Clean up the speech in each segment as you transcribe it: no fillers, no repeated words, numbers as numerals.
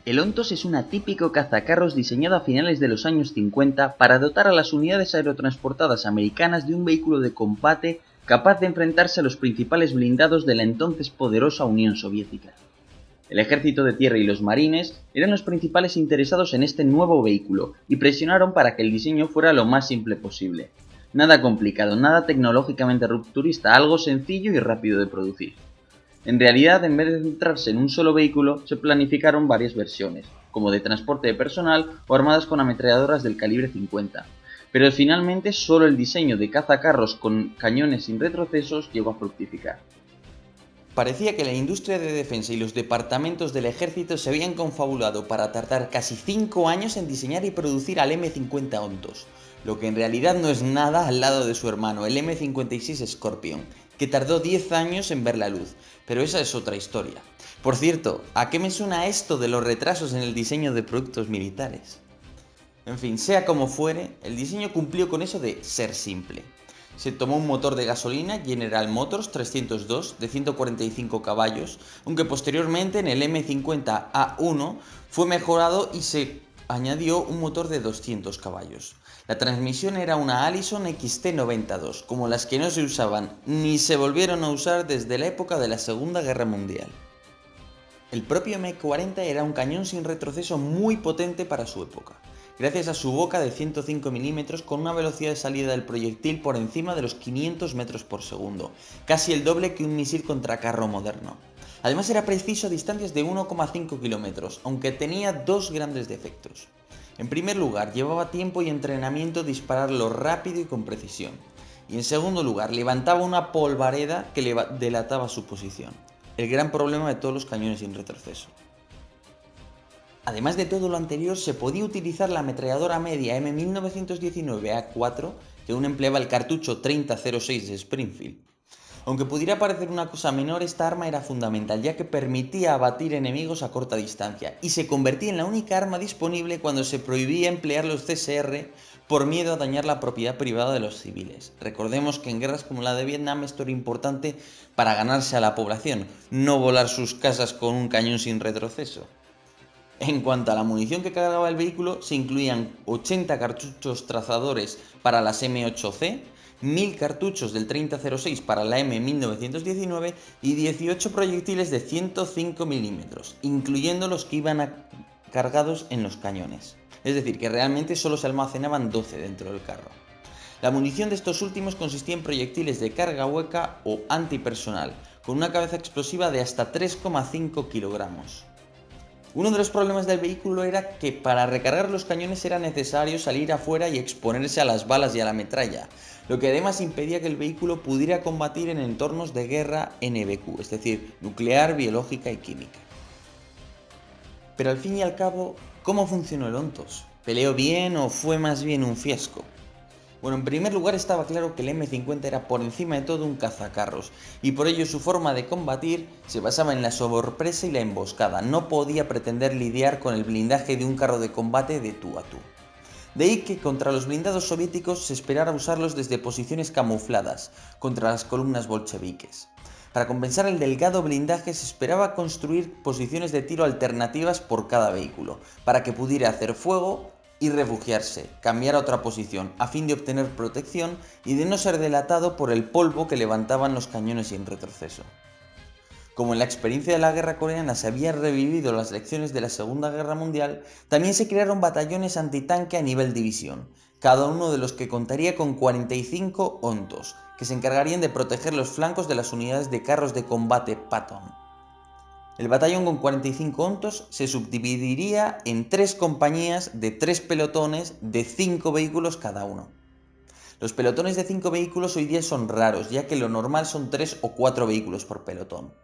El Ontos es un atípico cazacarros diseñado a finales de los años 50 para dotar a las unidades aerotransportadas americanas de un vehículo de combate capaz de enfrentarse a los principales blindados de la entonces poderosa Unión Soviética. El ejército de tierra y los marines eran los principales interesados en este nuevo vehículo y presionaron para que el diseño fuera lo más simple posible. Nada complicado, nada tecnológicamente rupturista, algo sencillo y rápido de producir. En realidad, en vez de centrarse en un solo vehículo, se planificaron varias versiones, como de transporte de personal o armadas con ametralladoras del calibre 50. Pero finalmente solo el diseño de cazacarros con cañones sin retrocesos llegó a fructificar. Parecía que la industria de defensa y los departamentos del ejército se habían confabulado para tardar casi 5 años en diseñar y producir al M50 Ontos, lo que en realidad no es nada al lado de su hermano, el M56 Scorpion, que tardó 10 años en ver la luz, pero esa es otra historia. Por cierto, ¿a qué me suena esto de los retrasos en el diseño de productos militares? En fin, sea como fuere, el diseño cumplió con eso de ser simple. Se tomó un motor de gasolina General Motors 302 de 145 caballos, aunque posteriormente en el M50A1 fue mejorado y se añadió un motor de 200 caballos. La transmisión era una Allison XT92, como las que no se usaban ni se volvieron a usar desde la época de la Segunda Guerra Mundial. El propio M40 era un cañón sin retroceso muy potente para su época, gracias a su boca de 105 mm con una velocidad de salida del proyectil por encima de los 500 metros por segundo, casi el doble que un misil contracarro moderno. Además era preciso a distancias de 1,5 km, aunque tenía dos grandes defectos. En primer lugar, llevaba tiempo y entrenamiento dispararlo rápido y con precisión. Y en segundo lugar, levantaba una polvareda que delataba su posición. El gran problema de todos los cañones sin retroceso. Además de todo lo anterior, se podía utilizar la ametralladora media M1919A4, que aún empleaba el cartucho 3006 de Springfield. Aunque pudiera parecer una cosa menor, esta arma era fundamental, ya que permitía abatir enemigos a corta distancia, y se convertía en la única arma disponible cuando se prohibía emplear los CSR por miedo a dañar la propiedad privada de los civiles. Recordemos que en guerras como la de Vietnam esto era importante para ganarse a la población, no volar sus casas con un cañón sin retroceso. En cuanto a la munición que cargaba el vehículo, se incluían 80 cartuchos trazadores para las M8C, 1000 cartuchos del 3006 para la M1919 y 18 proyectiles de 105 mm, incluyendo los que iban cargados en los cañones. Es decir, que realmente solo se almacenaban 12 dentro del carro. La munición de estos últimos consistía en proyectiles de carga hueca o antipersonal, con una cabeza explosiva de hasta 3,5 kilogramos. Uno de los problemas del vehículo era que para recargar los cañones era necesario salir afuera y exponerse a las balas y a la metralla, lo que además impedía que el vehículo pudiera combatir en entornos de guerra NBQ, es decir, nuclear, biológica y química. Pero al fin y al cabo, ¿cómo funcionó el Ontos? ¿Peleó bien o fue más bien un fiasco? Bueno, en primer lugar estaba claro que el M50 era por encima de todo un cazacarros, y por ello su forma de combatir se basaba en la sorpresa y la emboscada, no podía pretender lidiar con el blindaje de un carro de combate de tú a tú. De ahí que contra los blindados soviéticos se esperara usarlos desde posiciones camufladas, contra las columnas bolcheviques. Para compensar el delgado blindaje se esperaba construir posiciones de tiro alternativas por cada vehículo, para que pudiera hacer fuego y refugiarse, cambiar a otra posición, a fin de obtener protección y de no ser delatado por el polvo que levantaban los cañones sin retroceso. Como en la experiencia de la guerra coreana se habían revivido las lecciones de la Segunda Guerra Mundial, también se crearon batallones antitanque a nivel división, cada uno de los que contaría con 45 Ontos, que se encargarían de proteger los flancos de las unidades de carros de combate Patton. El batallón con 45 Ontos se subdividiría en 3 compañías de 3 pelotones de 5 vehículos cada uno. Los pelotones de 5 vehículos hoy día son raros, ya que lo normal son 3 o 4 vehículos por pelotón.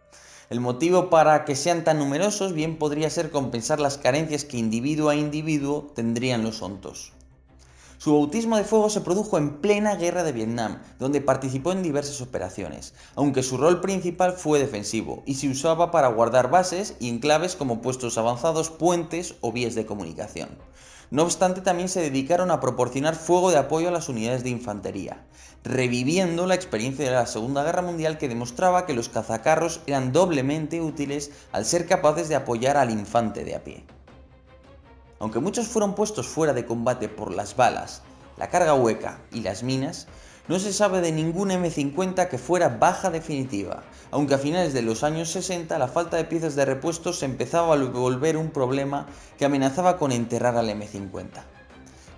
El motivo para que sean tan numerosos bien podría ser compensar las carencias que individuo a individuo tendrían los Ontos. Su bautismo de fuego se produjo en plena guerra de Vietnam, donde participó en diversas operaciones, aunque su rol principal fue defensivo y se usaba para guardar bases y enclaves como puestos avanzados, puentes o vías de comunicación. No obstante, también se dedicaron a proporcionar fuego de apoyo a las unidades de infantería, reviviendo la experiencia de la Segunda Guerra Mundial que demostraba que los cazacarros eran doblemente útiles al ser capaces de apoyar al infante de a pie. Aunque muchos fueron puestos fuera de combate por las balas, la carga hueca y las minas, no se sabe de ningún M50 que fuera baja definitiva, aunque a finales de los años 60 la falta de piezas de repuesto se empezaba a volver un problema que amenazaba con enterrar al M50.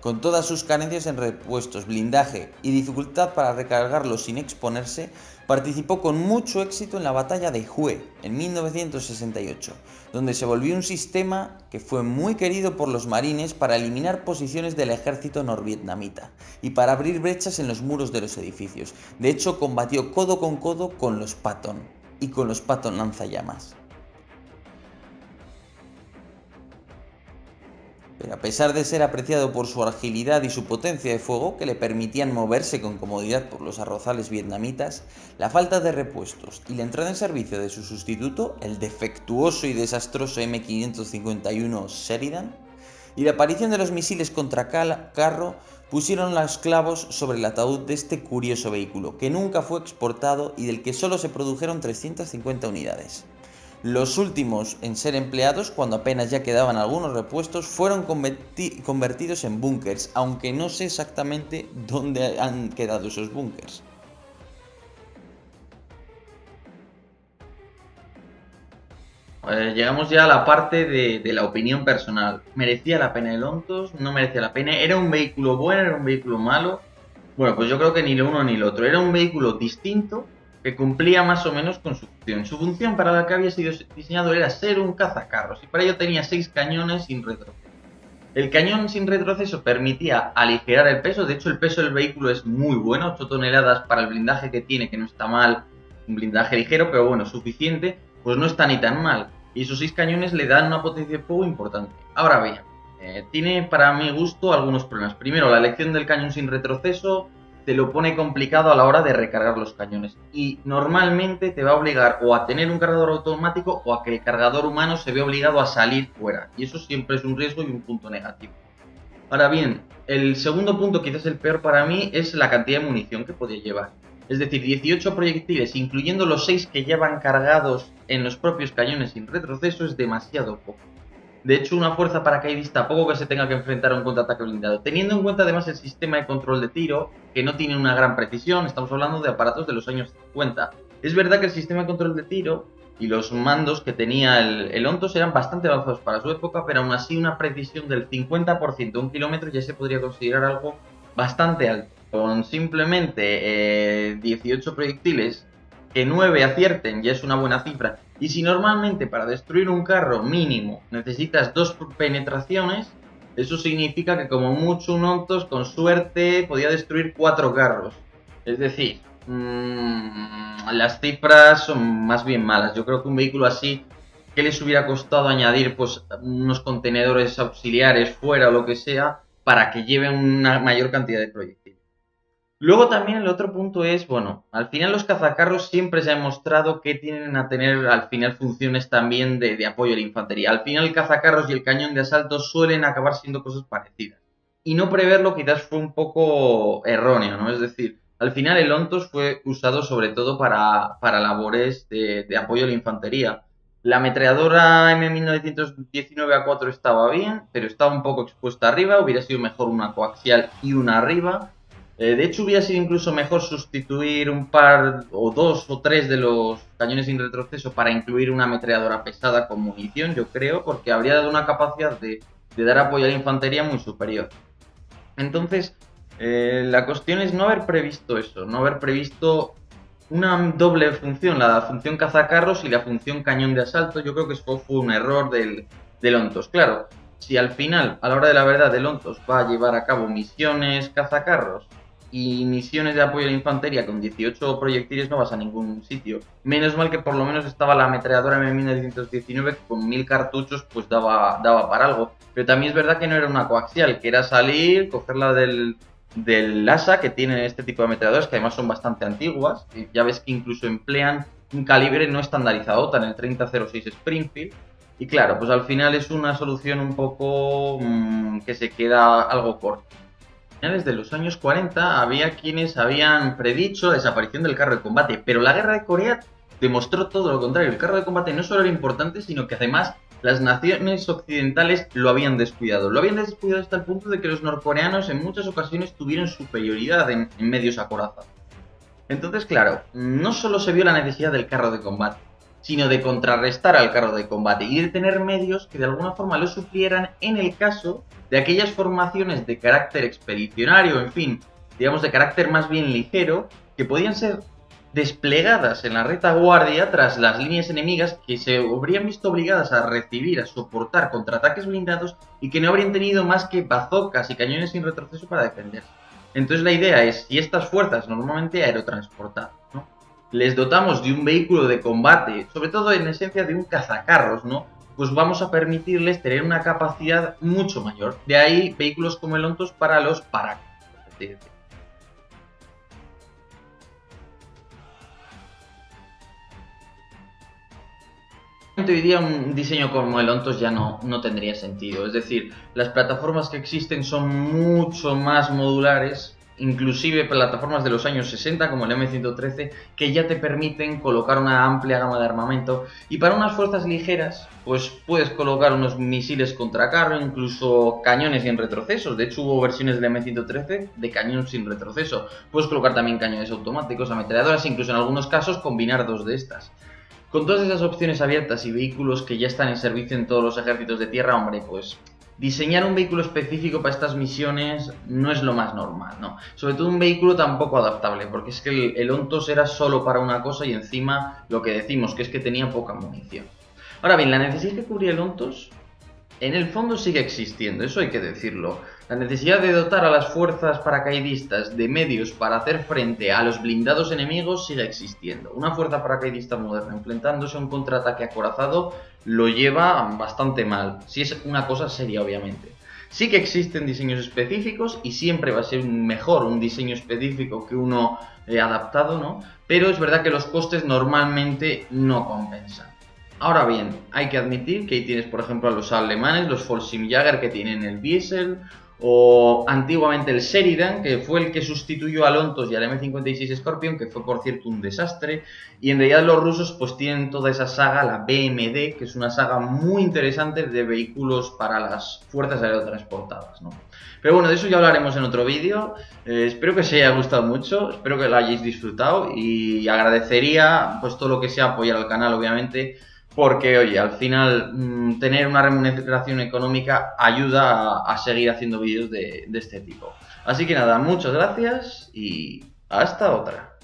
Con todas sus carencias en repuestos, blindaje y dificultad para recargarlo sin exponerse, participó con mucho éxito en la batalla de Hue en 1968, donde se volvió un sistema que fue muy querido por los marines para eliminar posiciones del ejército norvietnamita y para abrir brechas en los muros de los edificios. De hecho, combatió codo con los Patton y con los Patton lanzallamas. Pero a pesar de ser apreciado por su agilidad y su potencia de fuego, que le permitían moverse con comodidad por los arrozales vietnamitas, la falta de repuestos y la entrada en servicio de su sustituto, el defectuoso y desastroso M551 Sheridan, y la aparición de los misiles contra carro pusieron los clavos sobre el ataúd de este curioso vehículo, que nunca fue exportado y del que solo se produjeron 350 unidades. Los últimos en ser empleados, cuando apenas ya quedaban algunos repuestos, fueron convertidos en búnkers, aunque no sé exactamente dónde han quedado esos búnkers. Llegamos ya a la parte de la opinión personal. ¿Merecía la pena el Ontos? ¿No merecía la pena? ¿Era un vehículo bueno? ¿Era un vehículo malo? Bueno, pues yo creo que ni lo uno ni lo otro. Era un vehículo distinto que cumplía más o menos con su función. Su función para la que había sido diseñado era ser un cazacarros y para ello tenía 6 cañones sin retroceso. El cañón sin retroceso permitía aligerar el peso, de hecho el peso del vehículo es muy bueno, 8 toneladas para el blindaje que tiene, que no está mal, un blindaje ligero, pero bueno, suficiente, pues no está ni tan mal. Y esos 6 cañones le dan una potencia de fuego importante. Ahora bien, tiene para mi gusto algunos problemas. Primero, la elección del cañón sin retroceso te lo pone complicado a la hora de recargar los cañones y normalmente te va a obligar o a tener un cargador automático o a que el cargador humano se vea obligado a salir fuera, y eso siempre es un riesgo y un punto negativo. Ahora bien, el segundo punto, quizás el peor para mí, es la cantidad de munición que podía llevar. Es decir, 18 proyectiles, incluyendo los 6 que llevan cargados en los propios cañones sin retroceso, es demasiado poco. De hecho, una fuerza paracaidista poco que se tenga que enfrentar a un contraataque blindado. Teniendo en cuenta además el sistema de control de tiro, que no tiene una gran precisión, estamos hablando de aparatos de los años 50. Es verdad que el sistema de control de tiro y los mandos que tenía el Ontos eran bastante avanzados para su época, pero aún así una precisión del 50%, un kilómetro, ya se podría considerar algo bastante alto. Con simplemente 18 proyectiles, que 9 acierten ya es una buena cifra. Y si normalmente para destruir un carro mínimo necesitas 2 penetraciones, eso significa que como mucho un Ontos con suerte podía destruir 4 carros. Es decir, las cifras son más bien malas. Yo creo que un vehículo así, ¿qué les hubiera costado añadir pues unos contenedores auxiliares fuera o lo que sea para que lleven una mayor cantidad de proyectiles? Luego también el otro punto es, bueno, al final los cazacarros siempre se ha demostrado que tienen a tener al final funciones también de apoyo a la infantería. Al final el cazacarros y el cañón de asalto suelen acabar siendo cosas parecidas. Y no preverlo quizás fue un poco erróneo, ¿no? Es decir, al final el Ontos fue usado sobre todo para labores de apoyo a la infantería. La ametralladora M1919A4 estaba bien, pero estaba un poco expuesta arriba, hubiera sido mejor una coaxial y una arriba. De hecho, hubiera sido incluso mejor sustituir un par o 2 o 3 de los cañones sin retroceso para incluir una ametralladora pesada con munición, yo creo, porque habría dado una capacidad de dar apoyo a la infantería muy superior. Entonces, la cuestión es no haber previsto eso, no haber previsto una doble función, la función cazacarros y la función cañón de asalto. Yo creo que eso fue un error del Ontos. Claro, si al final, a la hora de la verdad, el Ontos va a llevar a cabo misiones cazacarros y misiones de apoyo a la infantería con 18 proyectiles, no vas a ningún sitio. Menos mal que por lo menos estaba la ametralladora M1919 que con 1000 cartuchos pues daba para algo. Pero también es verdad que no era una coaxial, que era salir, cogerla del ASA que tienen este tipo de ametralladoras, que además son bastante antiguas. Y ya ves que incluso emplean un calibre no estandarizado, tan el 3006 Springfield. Y claro, pues al final es una solución un poco que se queda algo corta. A finales de los años 40 había quienes habían predicho la desaparición del carro de combate, pero la guerra de Corea demostró todo lo contrario. El carro de combate no solo era importante, sino que además las naciones occidentales lo habían descuidado. Lo habían descuidado hasta el punto de que los norcoreanos en muchas ocasiones tuvieron superioridad en medios acorazados. Entonces, claro, no solo se vio la necesidad del carro de combate, sino de contrarrestar al carro de combate y de tener medios que de alguna forma lo suplieran en el caso de aquellas formaciones de carácter expedicionario, en fin, digamos de carácter más bien ligero, que podían ser desplegadas en la retaguardia tras las líneas enemigas, que se habrían visto obligadas a recibir, a soportar contraataques blindados y que no habrían tenido más que bazocas y cañones sin retroceso para defenderse. Entonces la idea es, si estas fuerzas normalmente aerotransportadas, ¿no?, les dotamos de un vehículo de combate, sobre todo en esencia de un cazacarros, ¿no?, pues vamos a permitirles tener una capacidad mucho mayor. De ahí vehículos como el Ontos para los Paracas. Hoy día un diseño como el Ontos ya no tendría sentido. Es decir, las plataformas que existen son mucho más modulares, inclusive plataformas de los años 60 como el M113, que ya te permiten colocar una amplia gama de armamento, y para unas fuerzas ligeras pues puedes colocar unos misiles contra carro, incluso cañones sin retrocesos. De hecho hubo versiones del M113 de cañón sin retroceso. Puedes colocar también cañones automáticos, ametralladoras, incluso en algunos casos combinar dos de estas. Con todas esas opciones abiertas y vehículos que ya están en servicio en todos los ejércitos de tierra, hombre, pues diseñar un vehículo específico para estas misiones no es lo más normal, ¿no? Sobre todo un vehículo tan poco adaptable, porque es que el Ontos era solo para una cosa y encima lo que decimos, que es que tenía poca munición. Ahora bien, la necesidad que cubría el Ontos en el fondo sigue existiendo, eso hay que decirlo. La necesidad de dotar a las fuerzas paracaidistas de medios para hacer frente a los blindados enemigos sigue existiendo. Una fuerza paracaidista moderna enfrentándose a un contraataque acorazado lo lleva bastante mal, si es una cosa seria obviamente. Sí que existen diseños específicos y siempre va a ser mejor un diseño específico que uno adaptado, ¿no? Pero es verdad que los costes normalmente no compensan. Ahora bien, hay que admitir que ahí tienes, por ejemplo, a los alemanes, los Fallschirmjäger, que tienen el Wiesel, o antiguamente el Sheridan, que fue el que sustituyó al Ontos y al M56 Scorpion, que fue por cierto un desastre, y en realidad los rusos pues tienen toda esa saga, la BMD, que es una saga muy interesante de vehículos para las fuerzas aerotransportadas, ¿no? Pero bueno, de eso ya hablaremos en otro vídeo. Espero que os haya gustado mucho, espero que lo hayáis disfrutado y agradecería pues todo lo que sea apoyar al canal, obviamente, porque, oye, al final tener una remuneración económica ayuda a seguir haciendo vídeos de este tipo. Así que nada, muchas gracias y hasta otra.